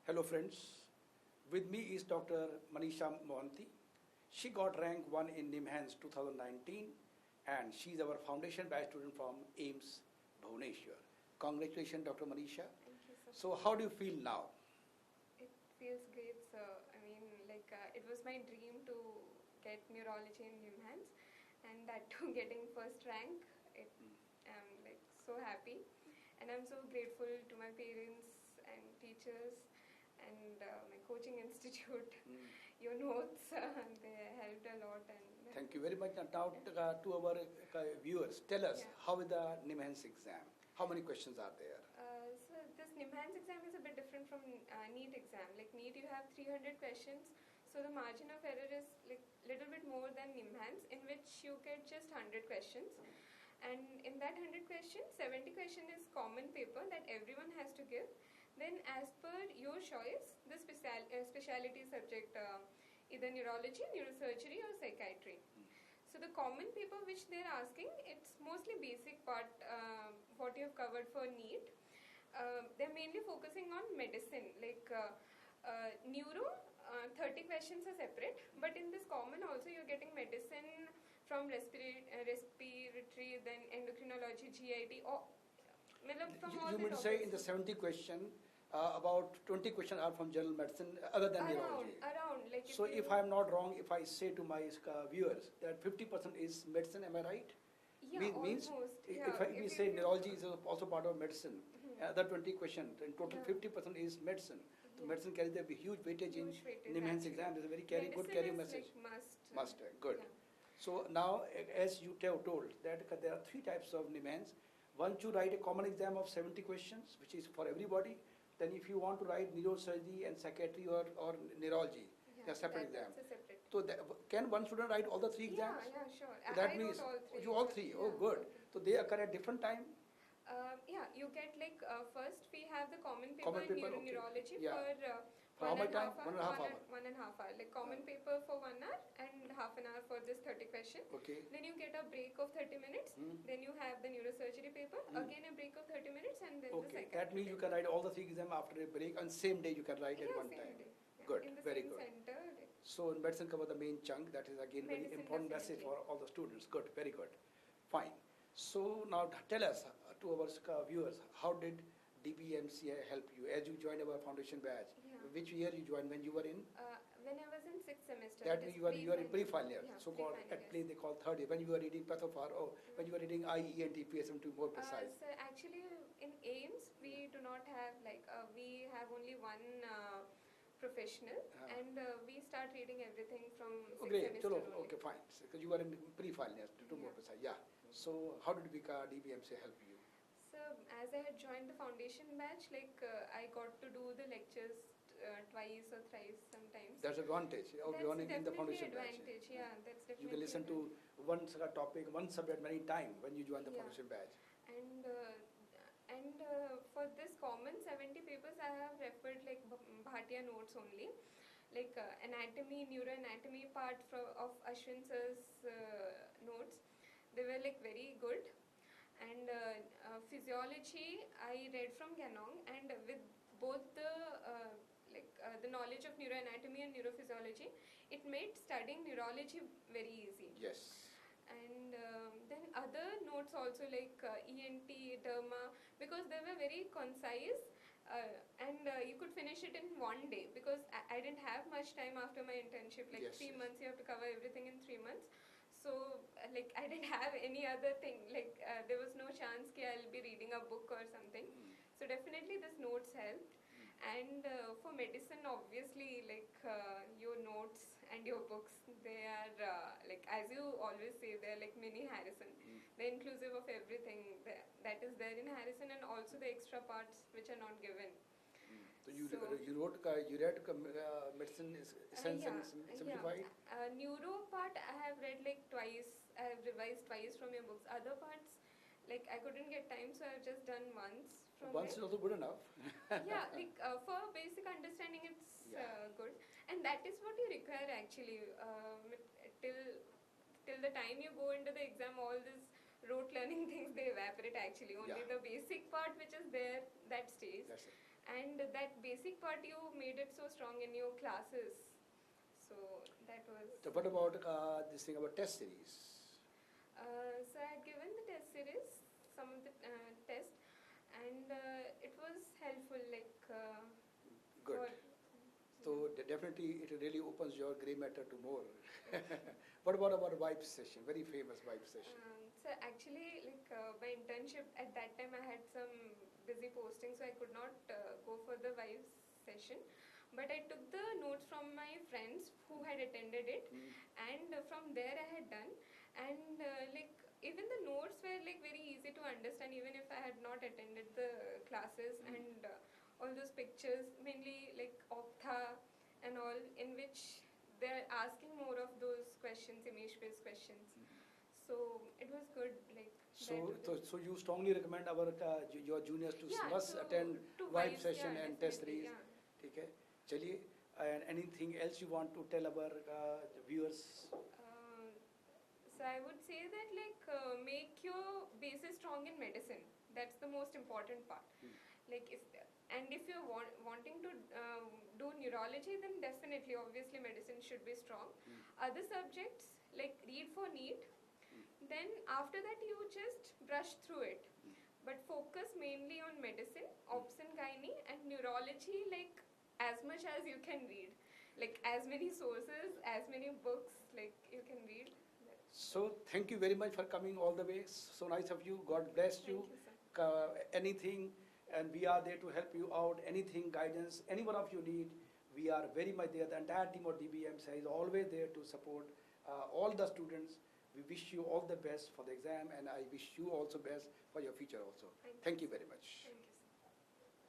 Hello friends, with me is Dr. Manisha Mohanty. She got rank 1 in Nimhans 2019 and she is our foundation batch student from AIMS, Bhubaneswar. Congratulations Dr. Manisha. Thank you, sir. So how do you feel now? It feels great, sir. It was my dream to get neurology in Nimhans, and that too getting first rank. I'm like so happy, and I'm so grateful to my parents and teachers and my coaching institute. Your notes, they helped a lot. And Thank you very much. Now to our viewers, tell us how is the Nimhans exam? How many questions are there? So this Nimhans exam is a bit different from NEET exam. Like NEET, you have 300 questions, so the margin of error is like little bit more than Nimhans, in which you get just 100 questions. And in that 100 questions, 70 question is common paper that everyone has to give. Then as per your choice, the specialty subject, either neurology, neurosurgery or psychiatry. So the common paper which they are asking, it's mostly basic part, what you have covered for NEET. They're mainly focusing on medicine, like neuro, 30 questions are separate, but in this common also you're getting medicine from respiratory, then endocrinology, GIT, or from all You the mean say in the 70 question, about 20 questions are from general medicine other than neurology. Around, like so if I'm not wrong, if I say to my viewers that 50% is medicine, am I right? Yeah, Means almost. if we say neurology is also part of medicine, other 20 questions, in total 50% is medicine. So medicine carries a huge weightage in Nimhans exam. There's a very good carrying message. Like must. Good. Yeah. So now, as you told, that there are 3 types of Nimhans. Once you write a common exam of 70 questions, which is for everybody, then if you want to write neurosurgery and psychiatry or neurology, a separate exam. That's a separate. So can one student write all the 3 exams? Yeah, sure. So that I means wrote all 3. You all 3. Oh, good. Okay. So they occur at different time. Yeah, you get like first we have the common paper in neurology for how much time? 1.5 hour. 1.5 hour. Like common paper for 1 hour and half an hour for this 30 question. Okay. Then you get a break of 30 minutes. Then you have the neurosurgery paper. Again a break of 30 minutes and then the psychiatry. That means you can write all the 3 exams after a break and same day you can write at one time. Yeah, good, in the very same good. Center, so medicine covers the main chunk. That is again very important message for all the students. Good, very good. Fine. So now tell us to our viewers, how did DBMCI help you as you joined our foundation batch? Yeah. Which year you joined? When you were in? When I was in 6th semester. That means you are in pre-final year. Yeah, so called at place they call 3rd year. When you were reading pathopar, when you were reading IE and TPSM to be more precise. So actually in AIMS we do not have we have only one professional and we start reading everything from 6th semester. Okay, fine. Because you were in pre-final year to more precise. Yeah. So how did DBMCI help you? So as I had joined the foundation batch, I got to do the lectures twice or thrice sometimes. That's advantage of joining in the foundation batch. Yeah, that's definitely. You can listen to one topic, one subject many times when you join the foundation batch. And for this common 70 papers, I have referred like Bhatia notes only. Like anatomy, neuroanatomy part of Ashwin sir's notes. They were like very good. And physiology I read from Ganong, and with both the knowledge of neuroanatomy and neurophysiology, it made studying neurology very easy. Yes. And then other notes also like ENT, derma, because they were very concise and you could finish it in one day, because I didn't have much time after my internship, like 3 months, you have to cover everything in 3 months. So I didn't have any other thing, there was no chance that I'll be reading a book or something. So definitely this notes helped. And for medicine, obviously, your notes and your books, they are as you always say, they're like mini Harrison. They're inclusive of everything that is there in Harrison, and also the extra parts which are not given. So you read medicine essence and simplified? Neuro part I have read twice. I have revised twice from your books. Other parts, I couldn't get time, so I've just done once. Once is also good enough. Yeah, for basic understanding, it's good, and that is what you require actually. Till the time you go into the exam, all these rote learning things, they evaporate actually. Only the basic part which is there, that stays. That's it. And that basic part you made it so strong in your classes. So that was. So what about this thing about test series? So I had given the test series, some of the tests, and it was helpful. Like Good. for, So definitely it really opens your grey matter to more. What about our vibe session? Very famous vibe session. So actually, like my internship at that time, I had some busy posting, so I could not go for the Vives session. But I took the notes from my friends who had attended it, and from there I had done. And like even the notes were like very easy to understand, even if I had not attended the classes. And all those pictures, mainly like Optha and all, in which they're asking more of those questions, image-based questions. So it was good, like. So you strongly recommend our your juniors to must attend vibe session and test series. Yeah. Okay. चलिए. And anything else you want to tell our viewers? So I would say that like make your basis strong in medicine. That's the most important part. Like if you're wanting to do neurology, then definitely, obviously, medicine should be strong. Other subjects like read for NEET. Then after that you just brush through it, but focus mainly on medicine, obs and gynae, and neurology, like as much as you can read, like as many sources, as many books like you can read. So thank you very much for coming all the way. So nice of you. God bless you. Thank you, sir. Anything, and we are there to help you out. Anything, guidance, any one of you need, we are very much there. The entire team of DBMCI is always there to support all the students. We wish you all the best for the exam, and I wish you also best for your future also. Thank you very much. Thank you.